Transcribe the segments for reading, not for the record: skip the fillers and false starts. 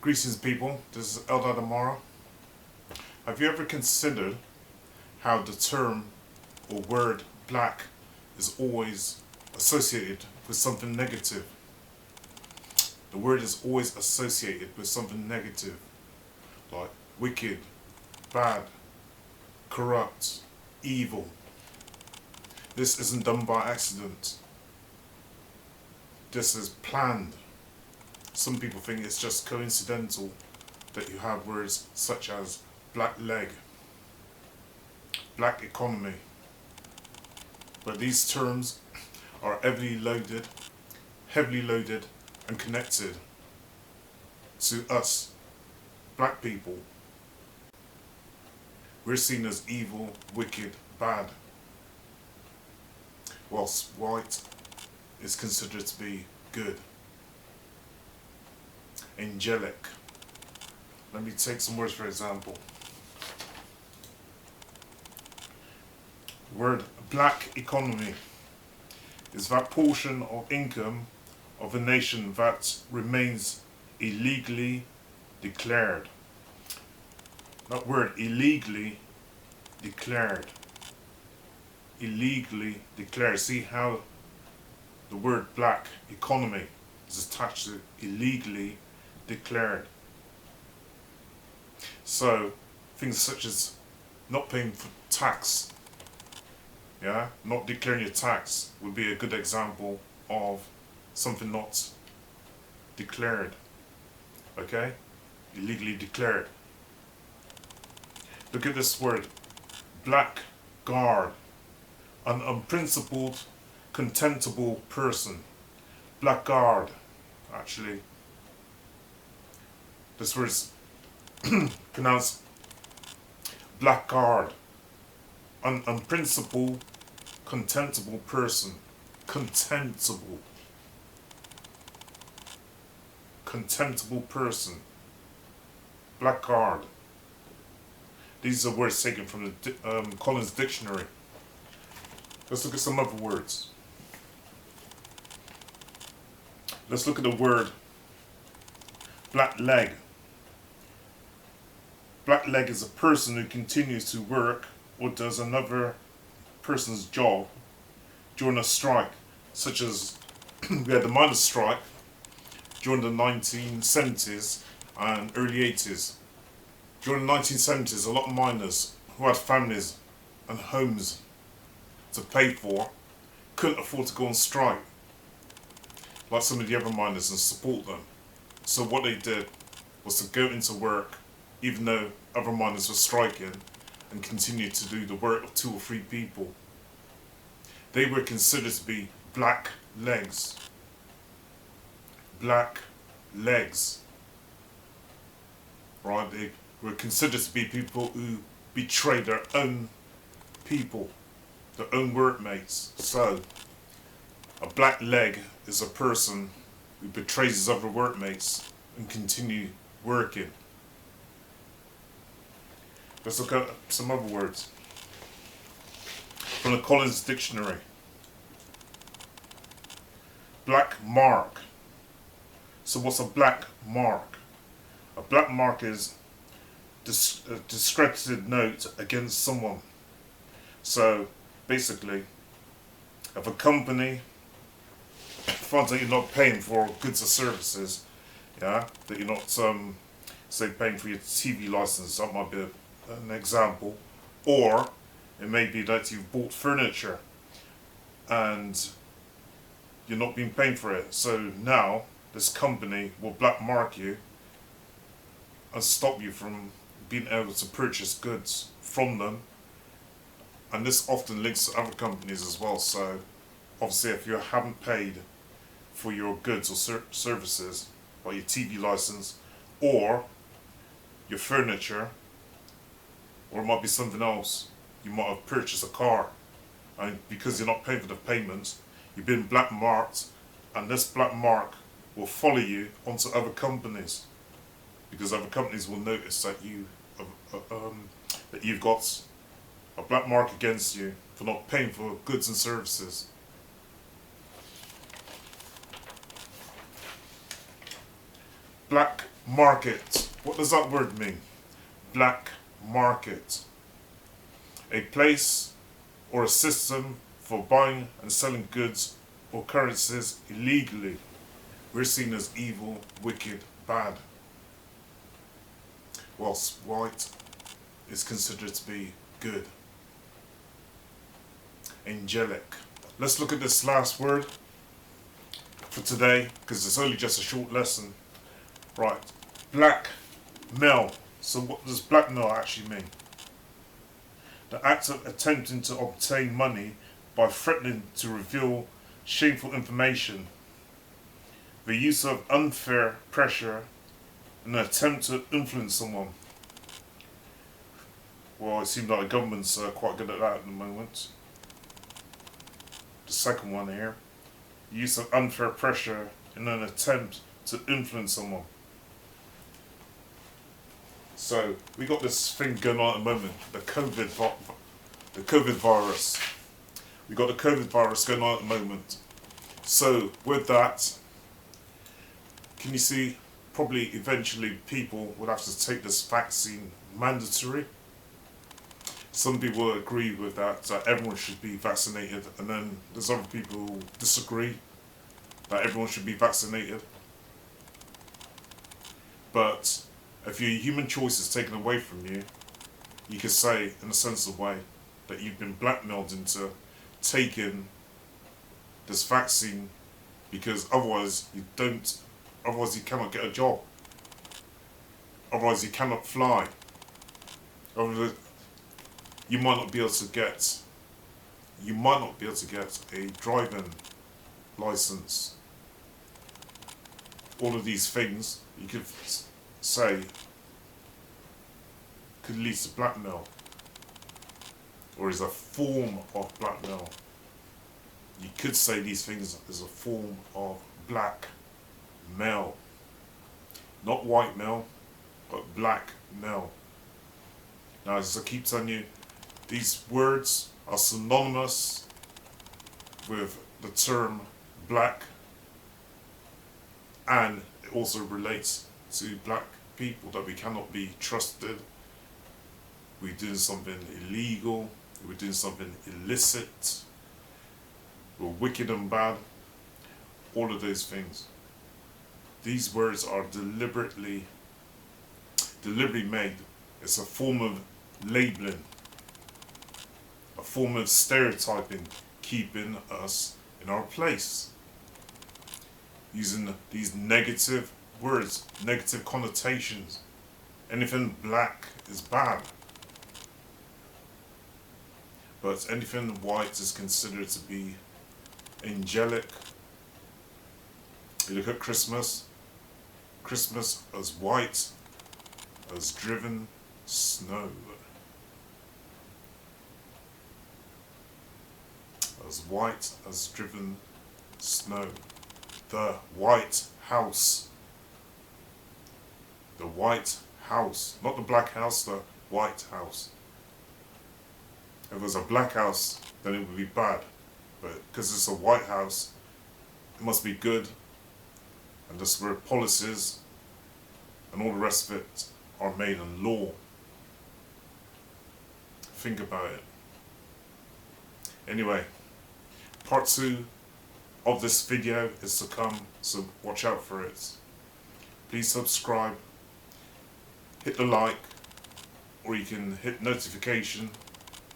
Greetings people, this is Eldad Amara. Have you ever considered how the term or word black is always associated with something negative? The word is always associated with something negative, like wicked, bad, corrupt, evil. This isn't done by accident. This is planned. Some people think it's just coincidental that you have words such as black leg, black economy. But these terms are heavily loaded and connected to us, black people. We're seen as evil, wicked, bad, whilst white is considered to be good, angelic. Let me take some words for example. Word black economy is that portion of income of a nation that remains illegally declared. That word illegally declared. Illegally declared. See how the word black economy is attached to illegally declared. So things such as not paying for tax, not declaring your tax would be a good example of something not declared. Okay? Illegally declared. Look at this word, blackguard, an unprincipled, contemptible person. Blackguard, actually. This word is pronounced blackguard, an unprincipled, contemptible person. Contemptible. Contemptible person. Blackguard. These are words taken from the Collins Dictionary. Let's look at some other words. Let's look at the word black leg. Black leg is a person who continues to work or does another person's job during a strike, such as we had the miners' strike during the 1970s and early 80s. During the 1970s, a lot of miners who had families and homes to pay for couldn't afford to go on strike like some of the other miners and support them. So what they did was to go into work even though other miners were striking and continue to do the work of 2 or 3 people. They were considered to be black legs. Black legs. Right? They were considered to be people who betrayed their own people, their own workmates. So, a black leg is a person who betrays his other workmates and continue working. Let's look at some other words from the Collins Dictionary. Black mark. So what's a black mark? A black mark is a discredited note against someone. So basically, if a company finds that you're not paying for goods or services, that you're not say paying for your TV license, that might be an example, or it may be that you've bought furniture and you're not being paid for it. So now this company will black mark you and stop you from being able to purchase goods from them. And this often links to other companies as well. So obviously if you haven't paid for your goods or services, like your TV license or your furniture, or it might be something else, you might have purchased a car, and because you're not paying for the payments, you've been black marked, and this black mark will follow you onto other companies, because other companies will notice that you've got a black mark against you for not paying for goods and services. Black Market. What does that word mean? Black market. A place or a system for buying and selling goods or currencies illegally. We're seen as evil, wicked, bad. Whilst white is considered to be good. Angelic. Let's look at this last word for today, because it's only just a short lesson. Right. Blackmail. So what does blackmail actually mean? The act of attempting to obtain money by threatening to reveal shameful information. The use of unfair pressure in an attempt to influence someone. Well, it seems like the government's quite good at that at the moment. The second one here. Use of unfair pressure in an attempt to influence someone. So we got this thing going on at the moment, the COVID virus. We got the COVID virus going on at the moment. So with that, can you see? Probably eventually people would have to take this vaccine mandatory. Some people agree with that everyone should be vaccinated, and then there's other people who disagree that everyone should be vaccinated. But if your human choice is taken away from you, you could say, in a sensible way, that you've been blackmailed into taking this vaccine, because otherwise you cannot get a job. Otherwise you cannot fly. Otherwise, you might not be able to get a driving license. All of these things you could say could lead to blackmail, or is a form of blackmail. You could say these things as a form of blackmail. Not white male, but black male. Now, as I keep telling you, these words are synonymous with the term black, and it also relates to black people, that we cannot be trusted. We're doing something illegal, we're doing something illicit, we're wicked and bad, all of those things. These words are deliberately made. It's a form of labeling, a form of stereotyping, keeping us in our place. Using these negative words, negative connotations. Anything black is bad. But anything white is considered to be angelic. You look at Christmas. Christmas as white as driven snow. As white as driven snow. The White House. The White House. Not the Black House, the White House. If it was a black house, then it would be bad. But because it's a White House, it must be good. And that's where policies and all the rest of it are made in law. Think about it. Anyway, part 2 of this video is to come, so watch out for it. Please subscribe, hit the like, or you can hit notification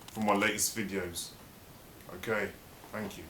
for my latest videos. Okay, thank you.